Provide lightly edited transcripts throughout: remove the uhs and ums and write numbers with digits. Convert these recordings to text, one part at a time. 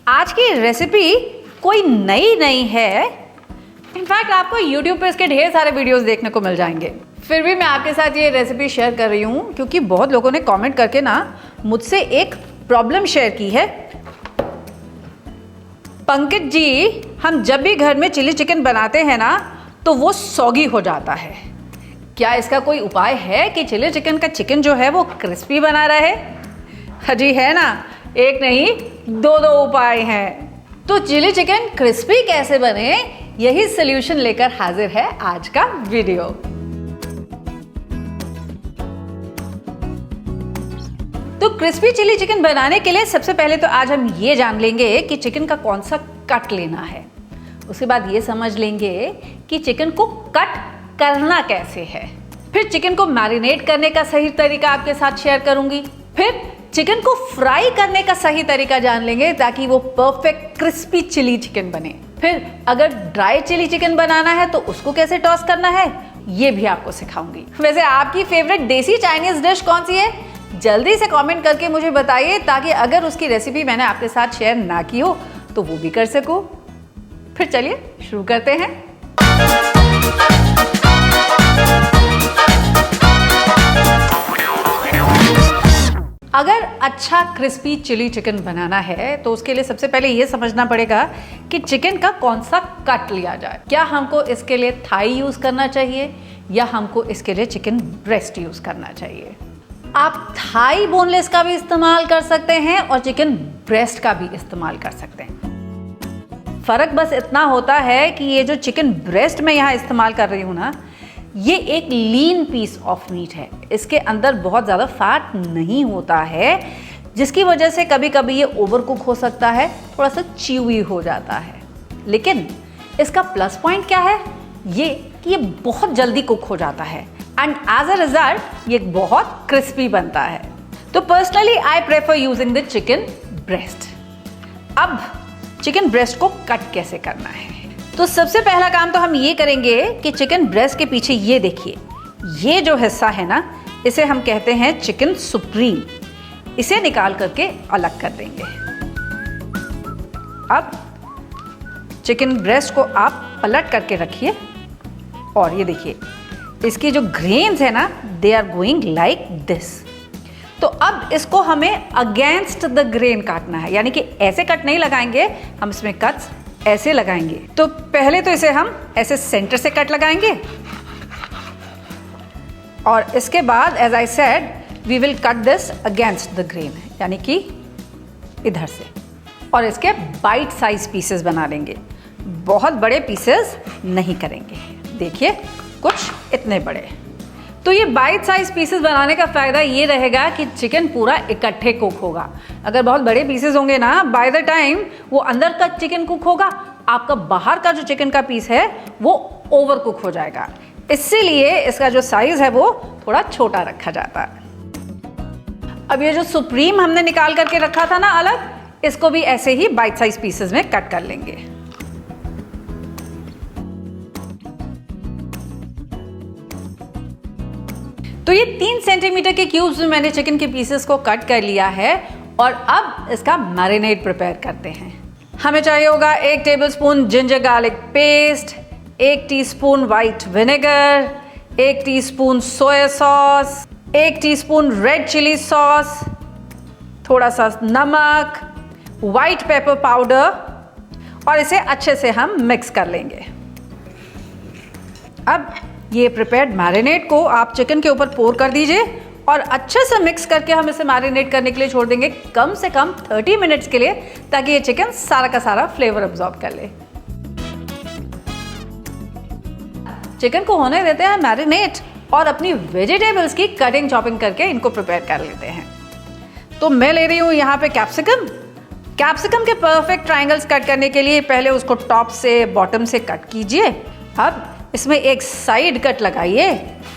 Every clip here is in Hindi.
आज की रेसिपी कोई नई नहीं है। इनफैक्ट आपको YouTube पे इसके ढेर सारे वीडियोस देखने को मिल जाएंगे। फिर भी मैं आपके साथ ये रेसिपी शेयर कर रही हूँ क्योंकि बहुत लोगों ने कमेंट करके ना मुझसे एक प्रॉब्लम शेयर की है। पंकज जी, हम जब भी घर में चिली चिकन बनाते हैं ना तो वो सॉगी हो जाता है। क्या इसका कोई उपाय है कि चिली चिकन का चिकन जो है वो क्रिस्पी बना रहे? जी है ना, एक नहीं दो उपाय हैं। तो चिली चिकन क्रिस्पी कैसे बने, यही सॉल्यूशन लेकर हाजिर है आज का वीडियो। तो क्रिस्पी चिली चिकन बनाने के लिए सबसे पहले तो आज हम ये जान लेंगे कि चिकन का कौन सा कट लेना है। उसके बाद ये समझ लेंगे कि चिकन को कट करना कैसे है। फिर चिकन को मैरिनेट करने का सही तरीका आपके साथ शेयर करूंगी। फिर चिकन को फ्राई करने का सही तरीका जान लेंगे ताकि वो परफेक्ट क्रिस्पी चिली चिकन बने। फिर अगर ड्राई चिली चिकन बनाना है तो उसको कैसे टॉस करना है ये भी आपको सिखाऊंगी। वैसे आपकी फेवरेट देसी चाइनीज डिश कौन सी है, जल्दी से कमेंट करके मुझे बताइए ताकि अगर उसकी रेसिपी मैंने आपके साथ शेयर ना की हो तो वो भी कर सकूं। फिर चलिए शुरू करते हैं। अगर अच्छा क्रिस्पी चिली चिकन बनाना है तो उसके लिए सबसे पहले ये समझना पड़ेगा कि चिकन का कौन सा कट लिया जाए। क्या हमको इसके लिए थाई यूज करना चाहिए या हमको इसके लिए चिकन ब्रेस्ट यूज करना चाहिए। आप थाई बोनलेस का भी इस्तेमाल कर सकते हैं और चिकन ब्रेस्ट का भी इस्तेमाल कर सकते हैं। फर्क बस इतना होता है कि ये जो चिकन ब्रेस्ट मैं यहाँ इस्तेमाल कर रही हूँ ना, ये एक लीन पीस ऑफ मीट है। इसके अंदर बहुत ज़्यादा फैट नहीं होता है, जिसकी वजह से कभी कभी ये ओवर कुक हो सकता है, थोड़ा सा च्यूई हो जाता है। लेकिन इसका प्लस पॉइंट क्या है, ये कि ये बहुत जल्दी कुक हो जाता है एंड एज अ रिजल्ट ये बहुत क्रिस्पी बनता है। तो personally I prefer using the chicken breast. अब चिकन ब्रेस्ट को कट कैसे करना है, तो सबसे पहला काम तो हम ये करेंगे कि चिकन ब्रेस्ट के पीछे ये देखिए, ये जो हिस्सा है ना, इसे हम कहते हैं चिकन सुप्रीम। इसे निकाल करके अलग कर देंगे। अब चिकन ब्रेस्ट को आप पलट करके रखिए और ये देखिए इसकी जो ग्रेन्स है ना, they are going like this. तो अब इसको हमें अगेंस्ट द ग्रेन काटना है, यानी कि ऐसे कट नहीं लगाएंगे हम, इसमें कट्स ऐसे लगाएंगे। तो पहले तो इसे हम ऐसे सेंटर से कट लगाएंगे और इसके बाद as I said we will cut this against the grain, यानी कि इधर से, और इसके बाइट साइज पीसेस बना लेंगे। बहुत बड़े पीसेस नहीं करेंगे, देखिए कुछ इतने बड़े। तो ये बाइट साइज पीसेस बनाने का फ़ायदा ये रहेगा कि चिकन पूरा इकट्ठे कुक होगा। अगर बहुत बड़े पीसेस होंगे ना, बाय द टाइम वो अंदर का चिकन कुक होगा, आपका बाहर का जो चिकन का पीस है वो ओवर कुक हो जाएगा। इसीलिए इसका जो साइज है वो थोड़ा छोटा रखा जाता है। अब ये जो सुप्रीम हमने निकाल करके रखा था ना अलग, इसको भी ऐसे ही बाइट साइज पीसेस में कट कर लेंगे। तो ये 3 सेंटीमीटर के क्यूब्स में मैंने चिकन के पीसेस को कट कर लिया है और अब इसका मैरिनेट प्रिपेयर करते हैं। हमें चाहिए होगा 1 tablespoon ginger garlic paste, 1 teaspoon white vinegar, 1 teaspoon soya sauce, 1 teaspoon red chilli sauce, थोड़ा सा नमक, वाइट पेपर पाउडर, और इसे अच्छे से हम मिक्स कर लेंगे। अब ये प्रिपेयर्ड मैरिनेट को आप चिकन के ऊपर पोर कर दीजिए और अच्छे से मिक्स करके हम इसे मैरिनेट करने के लिए छोड़ देंगे कम से कम 30 मिनट्स के लिए, ताकि ये चिकन सारा का सारा फ्लेवर अब्सॉर्ब कर ले। चिकन को होने देते हैं मैरिनेट और अपनी वेजिटेबल्स की कटिंग चॉपिंग करके इनको प्रिपेयर कर लेते हैं। तो मैं ले रही हूँ यहाँ पे कैप्सिकम। कैप्सिकम के परफेक्ट ट्रायंगल्स कट करने के लिए पहले उसको टॉप से बॉटम से कट कीजिए। अब इसमें एक साइड कट लगाइए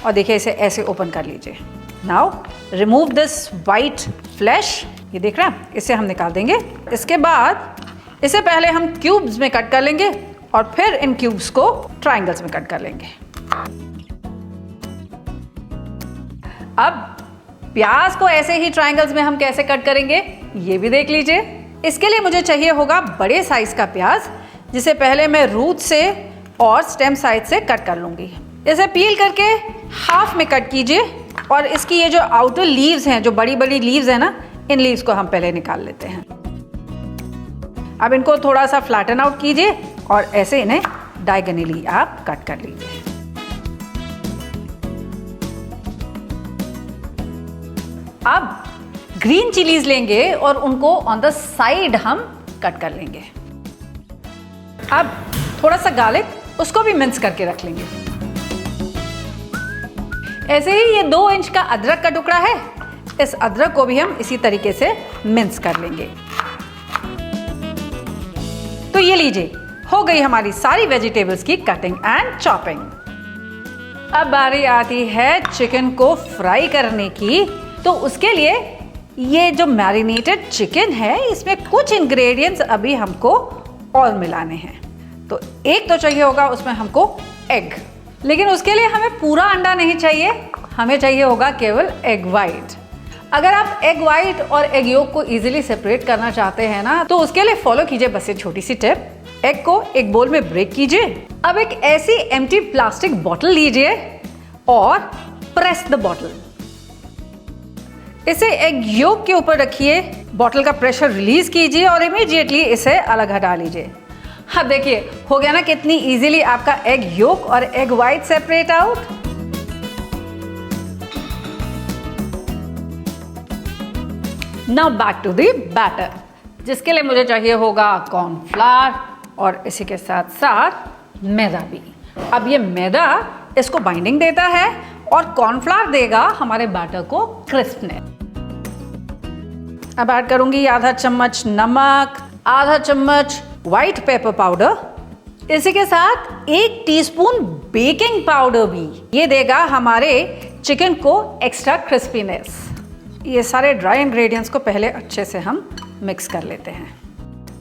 और देखिए इसे ऐसे ओपन कर लीजिए। Now remove this white flash, ये देख रहे हैं, इसे हम निकाल देंगे। इसके बाद इसे पहले हम क्यूब्स में कट कर लेंगे और फिर इन क्यूब्स को ट्रायंगल्स में कट कर लेंगे। अब प्याज को ऐसे ही ट्रायंगल्स में हम कैसे कट करेंगे ये भी देख लीजिए। इसके लिए मुझे चाहिए होगा बड़े साइज का प्याज, जिसे पहले मैं रूट से और स्टेम साइड से कट कर लूँगी। इसे पील करके हाफ में कट कीजिए और इसकी ये जो आउटर लीव्स हैं, जो बड़ी बड़ी लीव्स हैं ना, इन लीव्स को हम पहले निकाल लेते हैं। अब इनको थोड़ा सा फ्लैटन आउट कीजिए और ऐसे इन्हें डायगोनली आप कट कर लीजिए। अब ग्रीन चिलीज लेंगे और उनको ऑन द साइड हम कट कर लेंगे। अब थोड़ा सा गार्लिक, उसको भी मिंस करके रख लेंगे। ऐसे ही ये 2 इंच का अदरक का टुकड़ा है, इस अदरक को भी हम इसी तरीके से मिंस कर लेंगे। तो ये लीजिए, हो गई हमारी सारी वेजिटेबल्स की कटिंग एंड चॉपिंग। अब बारी आती है चिकन को फ्राई करने की। तो उसके लिए ये जो मैरिनेटेड चिकन है, इसमें कुछ इंग्रेडिएंट्स अभी हमको और मिलाने हैं। तो एक तो चाहिए होगा उसमें हमको एग, लेकिन उसके लिए हमें पूरा अंडा नहीं चाहिए, हमें चाहिए होगा केवल एग वाइट। अगर आप एग वाइट और एग योक को इजीली सेपरेट करना चाहते हैं ना, तो उसके लिए फॉलो कीजिए बस ये छोटी सी टिप। एग को एक बोल में ब्रेक कीजिए। अब एक ऐसी एम्प्टी प्लास्टिक बॉटल लीजिए और प्रेस द बॉटल। इसे एग योक के ऊपर रखिए, बॉटल का प्रेशर रिलीज कीजिए और इमीडिएटली इसे अलग हटा लीजिए। अब देखिए हो गया ना कितनी इजीली आपका एग योक और egg white separate out. Now back to the batter, जिसके लिए मुझे चाहिए होगा कॉर्नफ्लावर और इसी के साथ साथ मैदा भी। अब ये मैदा इसको बाइंडिंग देता है और कॉर्नफ्लावर देगा हमारे बैटर को क्रिस्पनेस। अब ऐड करूंगी आधा चम्मच नमक, आधा चम्मच व्हाइट पेपर पाउडर, इसी के साथ 1 टीस्पून बेकिंग पाउडर भी। ये देगा हमारे चिकन को एक्स्ट्रा क्रिस्पीनेस। ये सारे ड्राई इंग्रेडिएंट्स को पहले अच्छे से हम मिक्स कर लेते हैं।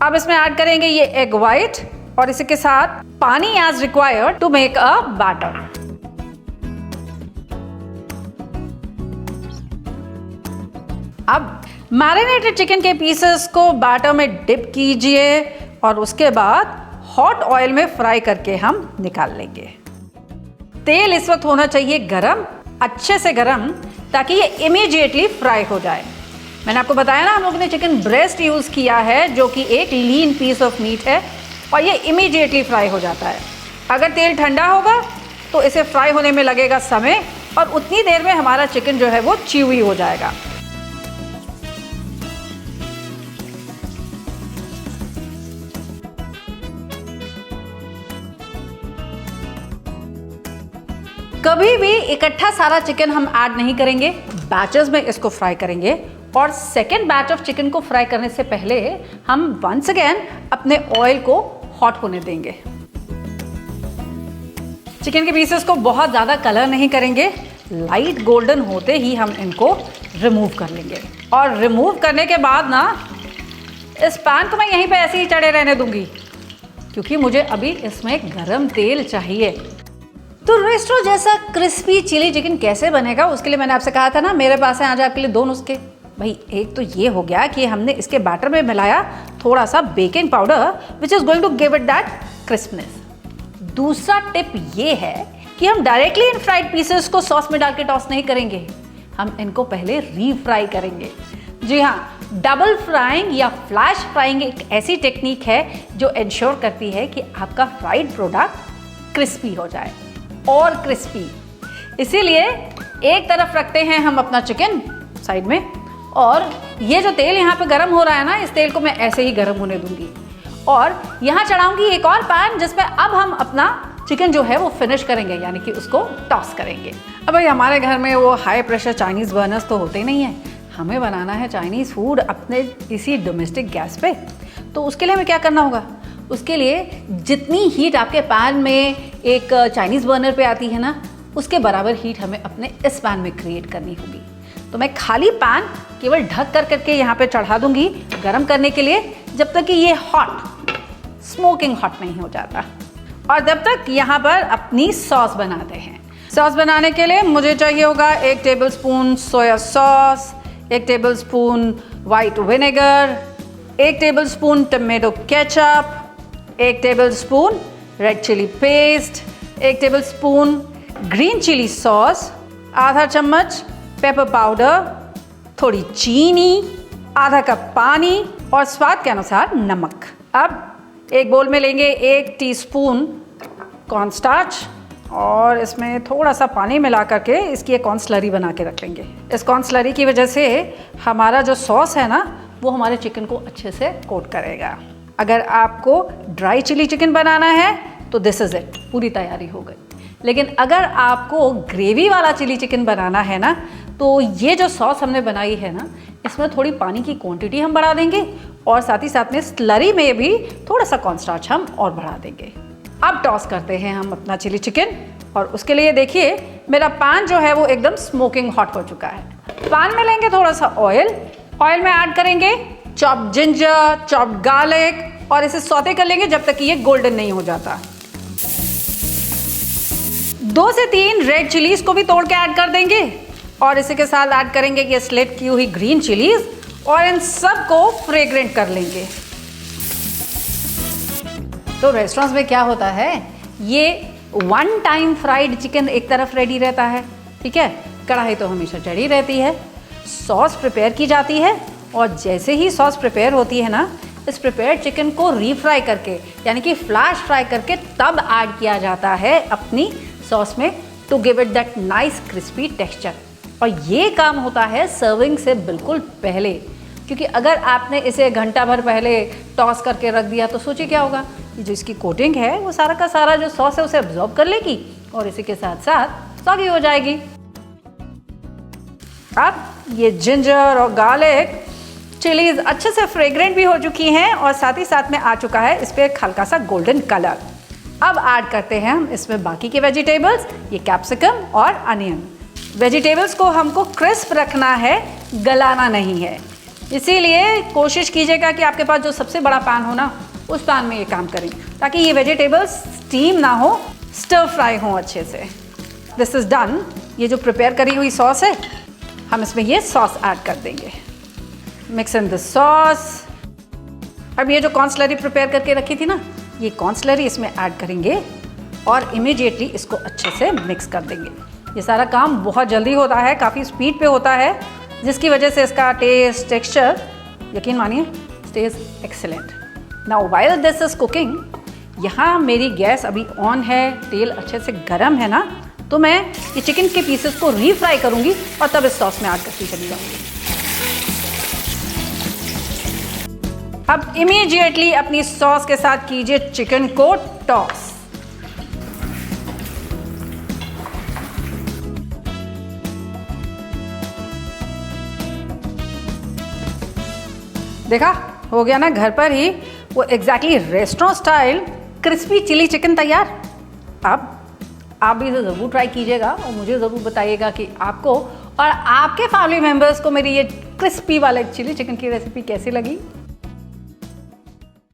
अब इसमें ऐड करेंगे ये एग वाइट और इसी के साथ पानी as required to make a batter. अब मैरिनेटेड चिकन के पीसेस को बैटर में डिप कीजिए और उसके बाद हॉट ऑयल में फ्राई करके हम निकाल लेंगे। तेल इस वक्त होना चाहिए गरम, अच्छे से गरम, ताकि ये इमीडिएटली फ्राई हो जाए। मैंने आपको बताया ना, हम लोगों ने चिकन ब्रेस्ट यूज किया है, जो कि एक लीन पीस ऑफ मीट है और ये इमीडिएटली फ्राई हो जाता है। अगर तेल ठंडा होगा तो इसे फ्राई होने में लगेगा समय और उतनी देर में हमारा चिकन जो है वो च्यूई हो जाएगा। कभी भी इकट्ठा सारा चिकन हम ऐड नहीं करेंगे, बैचेस में इसको फ्राई करेंगे। और सेकेंड बैच ऑफ चिकन को फ्राई करने से पहले हम वंस अगेन अपने ऑयल को हॉट होने देंगे। चिकन के पीसेस को बहुत ज़्यादा कलर नहीं करेंगे, लाइट गोल्डन होते ही हम इनको रिमूव कर लेंगे। और रिमूव करने के बाद ना, इस पैन को मैं यहीं पे ऐसे ही चढ़े रहने दूंगी, क्योंकि मुझे अभी इसमें गरम तेल चाहिए। तो रेस्टोरेंट जैसा क्रिस्पी चिली चिकन कैसे बनेगा, उसके लिए मैंने आपसे कहा था ना, मेरे पास है आज आपके लिए 2 नुस्खे। भाई एक तो ये हो गया कि हमने इसके बैटर में मिलाया थोड़ा सा baking powder, which is going to give it that crispness. दूसरा टिप ये है कि हम डायरेक्टली इन फ्राइड पीसेस को सॉस में डाल के टॉस नहीं करेंगे, हम इनको पहले रीफ्राई करेंगे। जी हाँ, डबल फ्राइंग या फ्लैश फ्राइंग एक ऐसी टेक्निक है जो इंश्योर करती है कि आपका फ्राइड प्रोडक्ट क्रिस्पी हो जाए और क्रिस्पी। इसीलिए एक तरफ रखते हैं हम अपना चिकन साइड में, और ये जो तेल यहाँ पे गर्म हो रहा है ना, इस तेल को मैं ऐसे ही गर्म होने दूंगी और यहाँ चढ़ाऊंगी एक और पैन, जिसमें अब हम अपना चिकन जो है वो फिनिश करेंगे, यानी कि उसको टॉस करेंगे। अब भाई हमारे घर में वो हाई प्रेशर चाइनीज़ बर्नर्स तो होते ही नहीं है, हमें बनाना है चाइनीज़ फूड अपने इसी डोमेस्टिक गैस पे। तो उसके लिए हमें क्या करना होगा, उसके लिए जितनी हीट आपके पैन में एक चाइनीज़ बर्नर पे आती है ना, उसके बराबर हीट हमें अपने इस पैन में क्रिएट करनी होगी। तो मैं खाली पैन केवल ढक कर करके यहाँ पे चढ़ा दूंगी गरम करने के लिए, जब तक कि ये हॉट स्मोकिंग हॉट नहीं हो जाता। और जब तक यहाँ पर अपनी सॉस बनाते हैं। सॉस बनाने के लिए मुझे चाहिए होगा 1 tablespoon soya sauce, 1 tablespoon white vinegar, 1 tablespoon tomato ketchup, 1 tablespoon red chilli paste, 1 tablespoon green chilli sauce, आधा चम्मच पेपर पाउडर, थोड़ी चीनी, आधा कप पानी और स्वाद के अनुसार नमक। अब एक बोल में लेंगे 1 टीस्पून कॉर्नस्टार्च और इसमें थोड़ा सा पानी मिला करके इसकी एक कॉर्न स्लरी बना के रख लेंगे। इस कॉर्न स्लरी की वजह से हमारा जो सॉस है ना वो हमारे चिकन को अच्छे से कोट करेगा। अगर आपको ड्राई चिली चिकन बनाना है तो दिस इज़ इट, पूरी तैयारी हो गई। लेकिन अगर आपको ग्रेवी वाला चिली चिकन बनाना है ना तो ये जो सॉस हमने बनाई है ना इसमें थोड़ी पानी की क्वांटिटी हम बढ़ा देंगे और साथ ही साथ में स्लरी में भी थोड़ा सा कॉर्नस्टार्च हम और बढ़ा देंगे। अब टॉस करते हैं हम अपना चिली चिकन और उसके लिए देखिए मेरा पैन जो है वो एकदम स्मोकिंग हॉट हो चुका है। पैन में लेंगे थोड़ा सा ऑयल में ऐड करेंगे चॉप्ड जिंजर, चॉप्ड गार्लिक और इसे सौते कर लेंगे जब तक कि ये गोल्डन नहीं हो जाता। 2 से 3 रेड चिलीज को भी तोड़ के ऐड कर देंगे और इसी के साथ ऐड करेंगे ये स्लिट की हुई ग्रीन चिलीज और इन सब को फ्रेग्रेंट कर लेंगे। तो रेस्टोरेंट्स में क्या होता है, ये 1 टाइम फ्राइड चिकन एक तरफ रेडी रहता है, ठीक है, कढ़ाई तो हमेशा चढ़ी रहती है, सॉस प्रिपेयर की जाती है और जैसे ही सॉस प्रिपेयर होती है ना इस प्रिपेयर्ड चिकन को रीफ्राई करके यानी कि फ्लैश फ्राई करके तब ऐड किया जाता है अपनी सॉस में to give it that nice crispy texture. और ये काम होता है सर्विंग से बिल्कुल पहले, क्योंकि अगर आपने इसे घंटा भर पहले टॉस करके रख दिया तो सोचिए क्या होगा, ये जो इसकी कोटिंग है वो सारा का सारा जो सॉस है उसे अब्जॉर्ब कर लेगी और इसी के साथ साथ सॉगी हो जाएगी। अब ये जिंजर और गार्लिक चिलीज अच्छे से फ्रेग्रेंट भी हो चुकी हैं और साथ ही साथ में आ चुका है इस पर एक हल्का सा गोल्डन कलर। अब ऐड करते हैं हम इसमें बाकी के वेजिटेबल्स, ये कैप्सिकम और अनियन। वेजिटेबल्स को हमको क्रिस्प रखना है, गलाना नहीं है, इसीलिए कोशिश कीजिएगा कि आपके पास जो सबसे बड़ा पैन हो ना उस पैन में ये काम करें ताकि ये वेजिटेबल्स स्टीम ना हो, स्टर फ्राई हो अच्छे से। This is done. ये जो प्रिपेयर करी हुई सॉस है हम इसमें ये सॉस ऐड कर देंगे। Mix in the sauce. अब ये जो कॉर्न स्लरी प्रिपेयर करके रखी थी ना ये कॉर्न स्लरी इसमें ऐड करेंगे और इमीडिएटली इसको अच्छे से मिक्स कर देंगे। ये सारा काम बहुत जल्दी होता है, काफ़ी स्पीड पे होता है, जिसकी वजह से इसका टेस्ट टेक्सचर यकीन मानिए stage excellent. Now while this is cooking, यहाँ मेरी गैस अभी ऑन है, तेल अच्छे से गर्म है ना, तो मैं ये चिकन के पीसेस को रीफ्राई करूँगी और तब इस सॉस में ऐड करती चली जाऊँगी। अब इमीडिएटली अपनी सॉस के साथ कीजिए चिकन को टॉस। देखा, हो गया ना घर पर ही वो exactly restaurant style crispy chilli chicken तैयार। अब आप भी इसे ज़रूर ट्राई कीजिएगा और मुझे ज़रूर बताइएगा कि आपको और आपके फैमिली मेम्बर्स को मेरी ये क्रिस्पी वाले चिली चिकन की रेसिपी कैसी लगी।